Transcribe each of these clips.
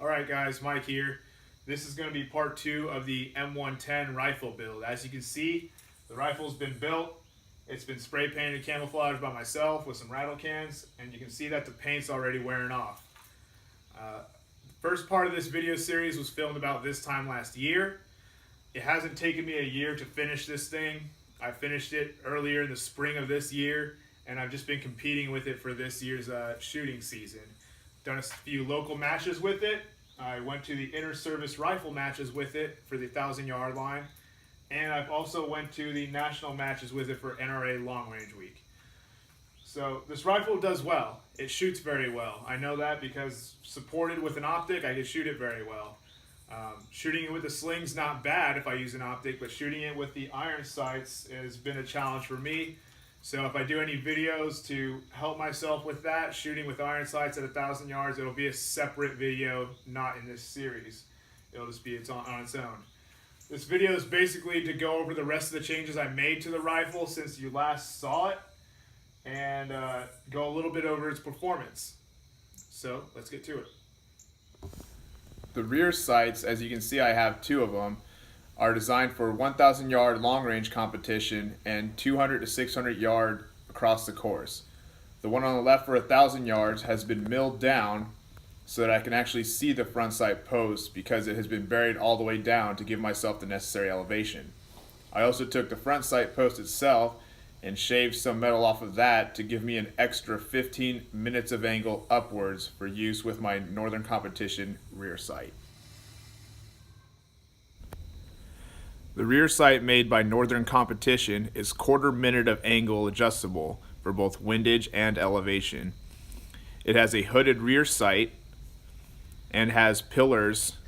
Alright guys, Mike here. This is going to be part 2 of the M110 rifle build. As you can see, the rifle's been built. It's been spray painted camouflage by myself with some rattle cans, and you can see that the paint's already wearing off. The first part of this video series was filmed about this time last year. It hasn't taken me a year to finish this thing. I finished it earlier in the spring of this year, and I've just been competing with it for this year's shooting season. Done a few local matches with it. I went to the inter-service rifle matches with it for the 1,000-yard line, and I've also went to the national matches with it for NRA Long Range week. So this rifle does well. It shoots very well. I know that because supported with an optic, I can shoot it very well. Shooting it with a sling's not bad if I use an optic, but shooting it with the iron sights has been a challenge for me. So if I do any videos to help myself with that, shooting with iron sights at 1,000 yards, it'll be a separate video, not in this series. It'll just be on its own. This video is basically to go over the rest of the changes I made to the rifle since you last saw it, and go a little bit over its performance. So let's get to it. The rear sights, as you can see I have 2 of them, are designed for 1,000 yard long range competition and 200 to 600 yard across the course. The one on the left for 1,000 yards has been milled down so that I can actually see the front sight post because it has been buried all the way down to give myself the necessary elevation. I also took the front sight post itself and shaved some metal off of that to give me an extra 15 minutes of angle upwards for use with my Northern Competition rear sight. The rear sight made by Northern Competition is 1/4 minute of angle adjustable for both windage and elevation. It has a hooded rear sight and has pillars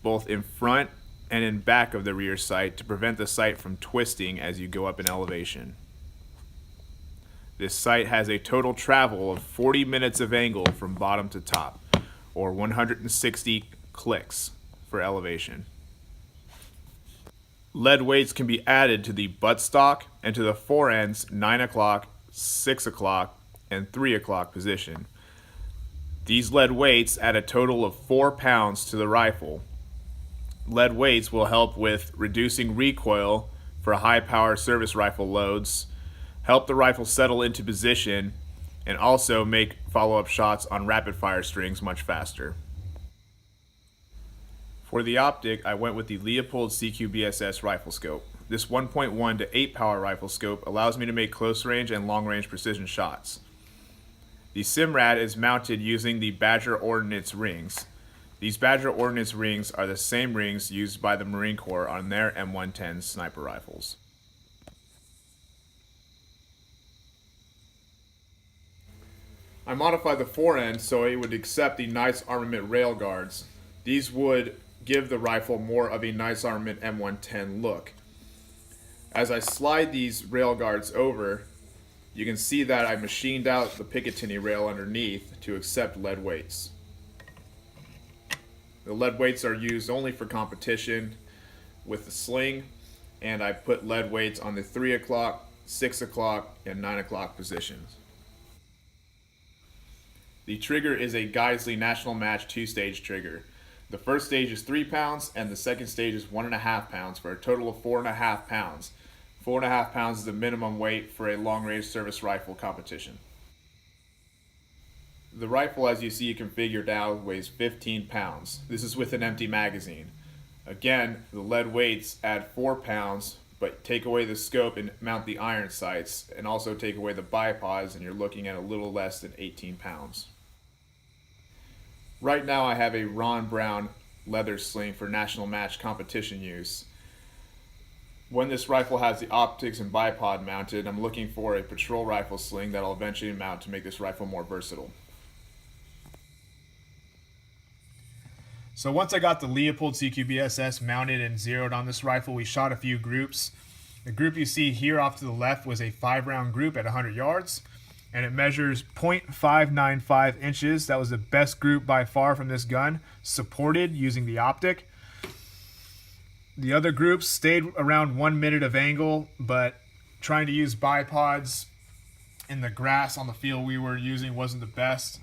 both in front and in back of the rear sight to prevent the sight from twisting as you go up in elevation. This sight has a total travel of 40 minutes of angle from bottom to top, or 160 clicks for elevation. Lead weights can be added to the buttstock and to the forends 9 o'clock, 6 o'clock, and 3 o'clock position. These lead weights add a total of 4 pounds to the rifle. Lead weights will help with reducing recoil for high-power service rifle loads, help the rifle settle into position, and also make follow-up shots on rapid-fire strings much faster. For the optic, I went with the Leupold CQ-BSS rifle scope. This 1.1 to 8 power rifle scope allows me to make close range and long range precision shots. The Simrad is mounted using the Badger Ordnance rings. These Badger Ordnance rings are the same rings used by the Marine Corps on their M110 sniper rifles. I modified the forend so it would accept the Knights Armament rail guards. These would give the rifle more of a Knights Armament M110 look. As I slide these rail guards over, you can see that I machined out the Picatinny rail underneath to accept lead weights. The lead weights are used only for competition with the sling, and I put lead weights on the 3 o'clock, 6 o'clock, and 9 o'clock positions. The trigger is a Geisley National Match 2-stage trigger. The first stage is 3 pounds and the second stage is 1.5 pounds for a total of 4.5 pounds. 4.5 pounds is the minimum weight for a long-range service rifle competition. The rifle, as you see configured now, weighs 15 pounds. This is with an empty magazine. Again, the lead weights add 4 pounds, but take away the scope and mount the iron sights, and also take away the bipods, and you're looking at a little less than 18 pounds. Right now I have a Ron Brown leather sling for national match competition use. When this rifle has the optics and bipod mounted, I'm looking for a patrol rifle sling that I'll eventually mount to make this rifle more versatile. So once I got the Leupold CQ-BSS mounted and zeroed on this rifle, we shot a few groups. The group you see here off to the left was a 5-round group at 100 yards. And it measures 0.595 inches. That was the best group by far from this gun, supported using the optic. The other groups stayed around 1 minute of angle, but trying to use bipods in the grass on the field we were using wasn't the best.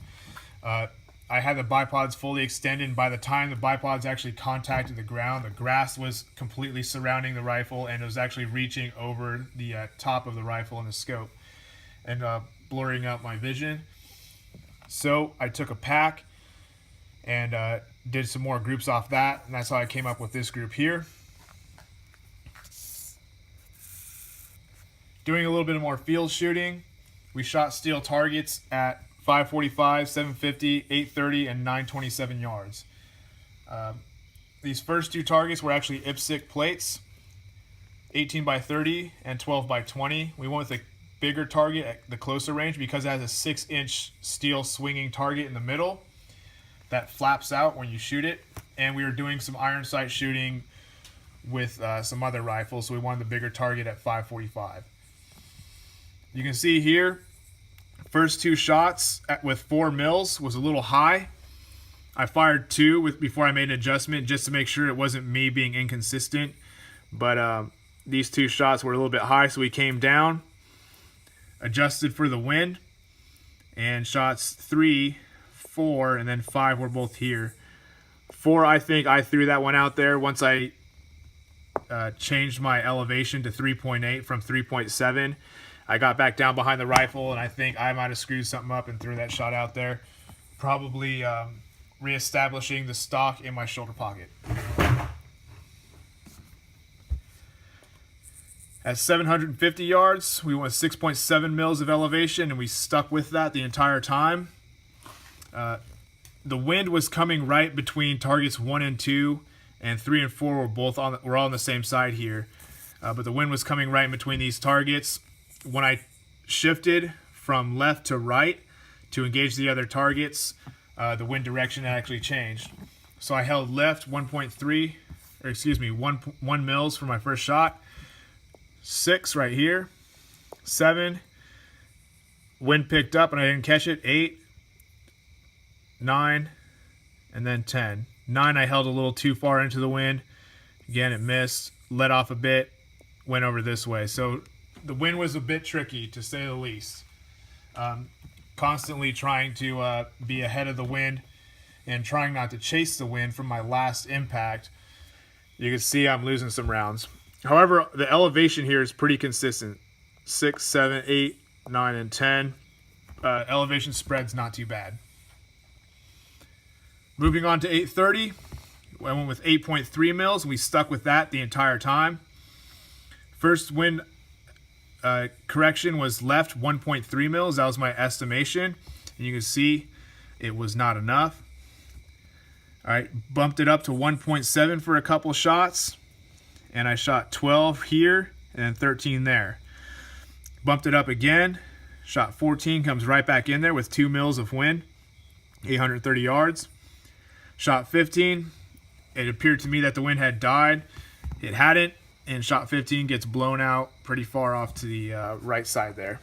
I had the bipods fully extended, and by the time the bipods actually contacted the ground, the grass was completely surrounding the rifle, and it was actually reaching over the top of the rifle and the scope, and blurring out my vision. So I took a pack and did some more groups off that, and that's how I came up with this group here. Doing a little bit more field shooting, we shot steel targets at 545, 750, 830, and 927 yards. These first two targets were actually IPSC plates, 18 by 30 and 12 by 20. We went with a bigger target at the closer range because it has a 6-inch steel swinging target in the middle that flaps out when you shoot it. And we were doing some iron sight shooting with some other rifles, so we wanted the bigger target at 545. You can see here, first two shots with 4 mils was a little high. I fired 2 before I made an adjustment just to make sure it wasn't me being inconsistent. But these 2 shots were a little bit high, so we came down, adjusted for the wind, and shots 3, 4, and then 5 were both here. 4, I think I threw that one out there once I changed my elevation to 3.8 from 3.7. I got back down behind the rifle, and I think I might have screwed something up and threw that shot out there. Probably reestablishing the stock in my shoulder pocket. At 750 yards, we went 6.7 mils of elevation, and we stuck with that the entire time. The wind was coming right between targets 1 and 2, and 3 and 4 were all on the same side here. But the wind was coming right in between these targets. When I shifted from left to right to engage the other targets, the wind direction actually changed. So I held left 1 mils for my first shot. 6 right here. 7. Wind picked up and I didn't catch it. 8. 9. And then 10. 9 I held a little too far into the wind. Again, it missed. Let off a bit. Went over this way. So the wind was a bit tricky, to say the least. Constantly trying to be ahead of the wind and trying not to chase the wind from my last impact. You can see I'm losing some rounds. However, the elevation here is pretty consistent. 6, 7, 8, 9, and 10. Elevation spread's not too bad. Moving on to 830. I went with 8.3 mils, and we stuck with that the entire time. First wind correction was left 1.3 mils. That was my estimation. And you can see it was not enough. All right, bumped it up to 1.7 for a couple shots. And I shot 12 here and then 13 there. Bumped it up again. Shot 14, comes right back in there with 2 mils of wind. 830 yards. Shot 15. It appeared to me that the wind had died. It hadn't. And shot 15 gets blown out pretty far off to the right side there.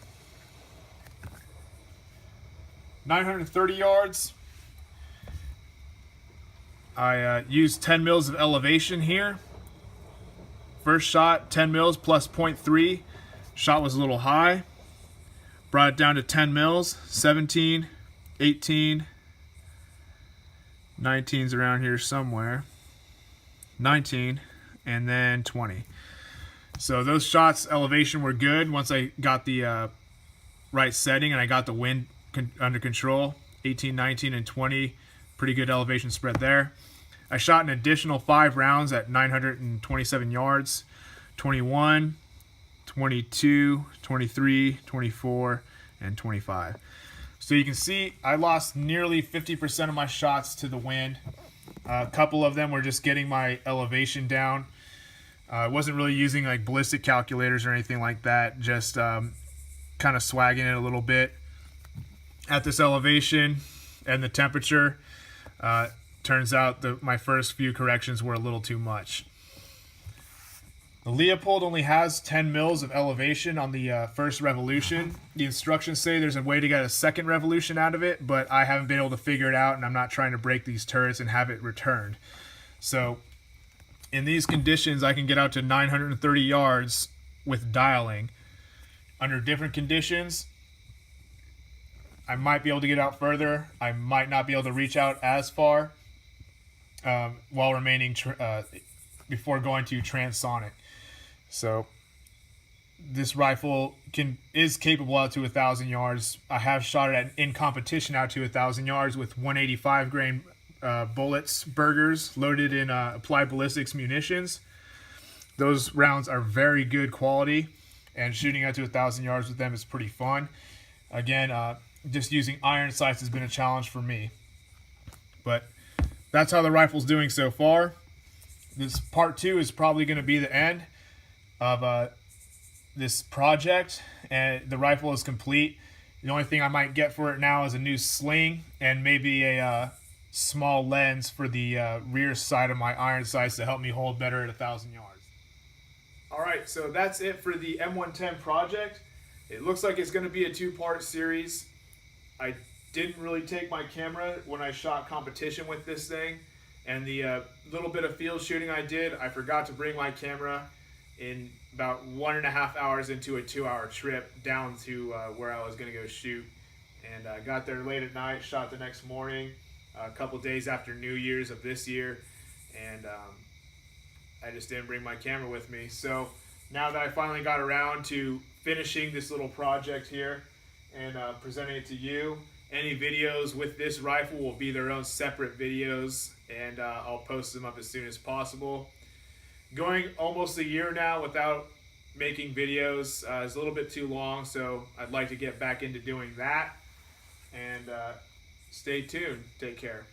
930 yards. I used 10 mils of elevation here. First shot, 10 mils plus 0.3. Shot was a little high. Brought it down to 10 mils. 17, 18, 19's around here somewhere. 19. And then 20. So those shots elevation were good once I got the right setting and I got the wind under control. 18, 19, and 20. Pretty good elevation spread there. I shot an additional 5 rounds at 927 yards. 21, 22, 23, 24, and 25. So you can see I lost nearly 50% of my shots to the wind. A couple of them were just getting my elevation down. I wasn't really using like ballistic calculators or anything like that. Just kind of swagging it a little bit at this elevation and the temperature. Turns out that my first few corrections were a little too much. The Leopold only has 10 mils of elevation on the first revolution. The instructions say there's a way to get a second revolution out of it, but I haven't been able to figure it out, and I'm not trying to break these turrets and have it returned. So in these conditions, I can get out to 930 yards with dialing. Under different conditions, I might be able to get out further. I might not be able to reach out as far while remaining before going to transonic. So this rifle is capable out to 1,000 yards. I have shot it in competition out to 1,000 yards with 185 grain bullets, Burgers, loaded in applied ballistics munitions. Those rounds are very good quality, and shooting out to 1,000 yards with them is pretty fun. Again, just using iron sights has been a challenge for me. But that's how the rifle's doing so far. This part 2 is probably going to be the end of this project, and the rifle is complete. The only thing I might get for it now is a new sling and maybe a small lens for the rear side of my iron sights to help me hold better at 1,000 yards. Alright, so that's it for the M110 project. It looks like it's going to be a 2-part series. I didn't really take my camera when I shot competition with this thing, and the little bit of field shooting I did, I forgot to bring my camera in about 1.5 hours into a 2-hour trip down to where I was going to go shoot. And I got there late at night, shot the next morning, a couple days after New Year's of this year, and I just didn't bring my camera with me. So now that I finally got around to finishing this little project here and presenting it to you, any videos with this rifle will be their own separate videos, and I'll post them up as soon as possible. Going almost a year now without making videos is a little bit too long, so I'd like to get back into doing that. And stay tuned. Take care.